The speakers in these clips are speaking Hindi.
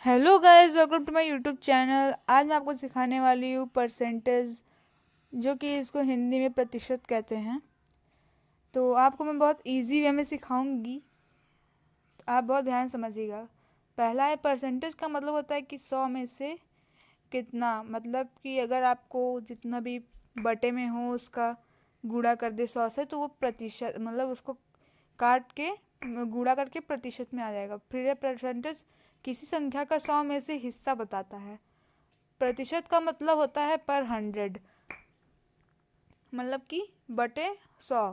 Hello guys, welcome to my YouTube channel. आज मैं आपको सिखाने वाली हूँ परसेंटेज, जो कि इसको हिंदी में प्रतिशत कहते हैं। तो आपको मैं बहुत इजी वे में सिखाऊंगी, तो आप बहुत ध्यान समझिएगा। पहला है परसेंटेज का मतलब होता है कि 100 में से कितना, मतलब कि अगर आपको जितना भी बटे में हो उसका गुणा कर दे 100 से, तो वो प्रतिशत, मतलब उसको काट के गुणा करके प्रतिशत में आ जाएगा। फिर परसेंटेज किसी संख्या का 100 में से हिस्सा बताता है। प्रतिशत का मतलब होता है पर 100, मतलब कि बटे 100।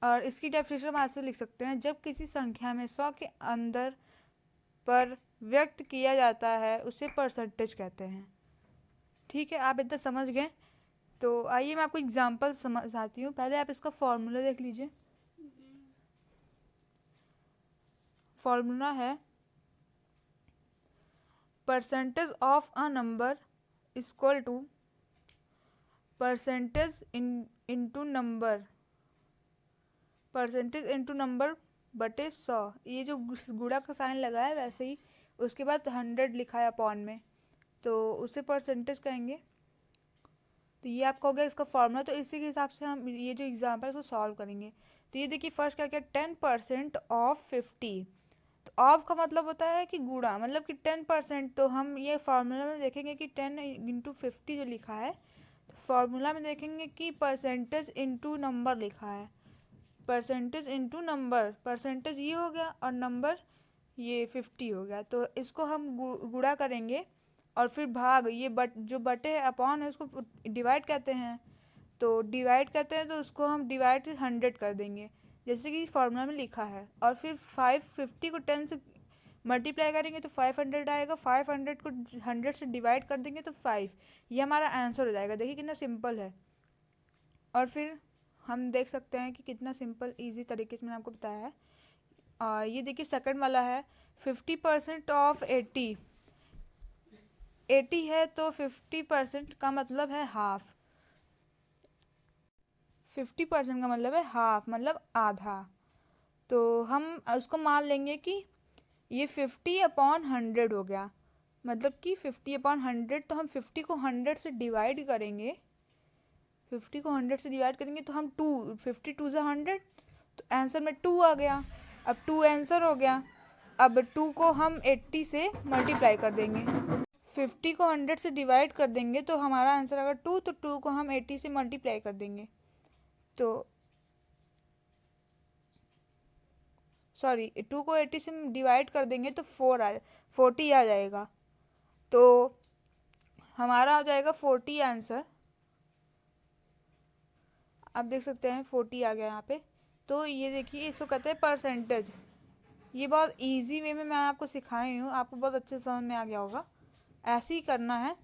और इसकी डेफिनेशन हम ऐसे लिख सकते हैं, जब किसी संख्या में 100 के अंदर पर व्यक्त किया जाता है उसे परसेंटेज कहते हैं। ठीक है, आप इतना समझ गए। तो आइए मैं आपको एग्जांपल समझाती हूँ। पहले आप इसका फॉर्मूला देख लीजिए। फॉर्मूला है percentage of a number equal to percentage into number, percentage into number बटे 100। ये जो गुणा का साइन लगा है वैसे ही उसके बाद 100 लिखा है अपॉन में, तो उसे परसेंटेज कहेंगे। तो ये आपका हो गया इसका फॉर्मूला। तो इसी के हिसाब से हम ये जो एग्जाम्पल है उसको सॉल्व करेंगे। तो ये देखिए, फर्स्ट क्या क्या, 10% ऑफ 50। तो ऑफ का मतलब होता है कि गुणा, मतलब कि 10%। तो हम ये फार्मूला में देखेंगे कि 10 × 50 जो लिखा है, तो फार्मूला में देखेंगे कि परसेंटेज इंटू नंबर लिखा है। परसेंटेज इंटू नंबर, परसेंटेज ये हो गया और नंबर ये 50 हो गया। तो इसको हम गुणा करेंगे और फिर भाग, ये जो बटे है अपॉन है उसको डिवाइड कहते हैं। तो डिवाइड कहते हैं तो उसको हम डिवाइड 100 कर देंगे, जैसे कि फॉर्मूला में लिखा है। और फिर 550 को 10 से मल्टीप्लाई करेंगे तो 500 आएगा। 500 को 100 से डिवाइड कर देंगे तो 5। ये हमारा आंसर हो जाएगा। देखिए कितना सिंपल है। और फिर हम देख सकते हैं कि कितना सिंपल इजी तरीके से मैंने आपको बताया है। ये देखिए सेकंड वाला है 50% ऑफ 80। 80 है तो 50% का मतलब है हाफ। 50% का मतलब है हाफ, मतलब आधा। तो हम उसको मान लेंगे कि ये 50/100 हो गया, मतलब कि 50/100। तो हम 50 को 100 से डिवाइड करेंगे। 50 को 100 से डिवाइड करेंगे तो हम 50 2 से 100, तो आंसर में 2 आ गया। अब 2 आंसर हो गया। अब 2 को हम 80 से मल्टीप्लाई कर देंगे। 50 को 100 से डिवाइड कर देंगे तो हमारा आंसर अगर 2, तो 2 को हम 80 से मल्टीप्लाई कर देंगे। तो सॉरी, 2 को 80 से डिवाइड कर देंगे तो 40 आ जाएगा। तो हमारा हो जाएगा 40 आंसर। आप देख सकते हैं 40 आ गया यहाँ पे। तो ये देखिए, इसको कहते हैं परसेंटेज। ये बहुत इजी वे में मैं आपको सिखाई हूँ, आपको बहुत अच्छे समझ में आ गया होगा। ऐसे ही करना है।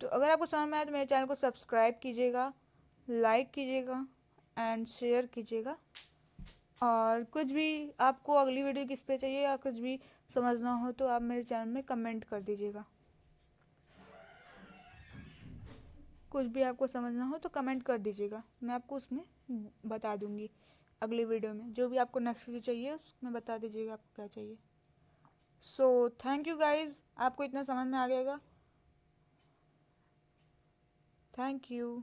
तो अगर आपको समझ में आए तो मेरे चैनल को सब्सक्राइब कीजिएगा, लाइक कीजिएगा एंड शेयर कीजिएगा। और कुछ भी आपको अगली वीडियो किस पे चाहिए या कुछ भी समझना हो तो आप मेरे चैनल में कमेंट कर दीजिएगा। कुछ भी आपको समझना हो तो कमेंट कर दीजिएगा, मैं आपको उसमें बता दूंगी। अगली वीडियो में जो भी आपको नेक्स्ट वीडियो चाहिए उसमें बता दीजिएगा आपको क्या चाहिए। सो थैंक यू गाइज, आपको इतना समझ में आ गएगा। Thank you.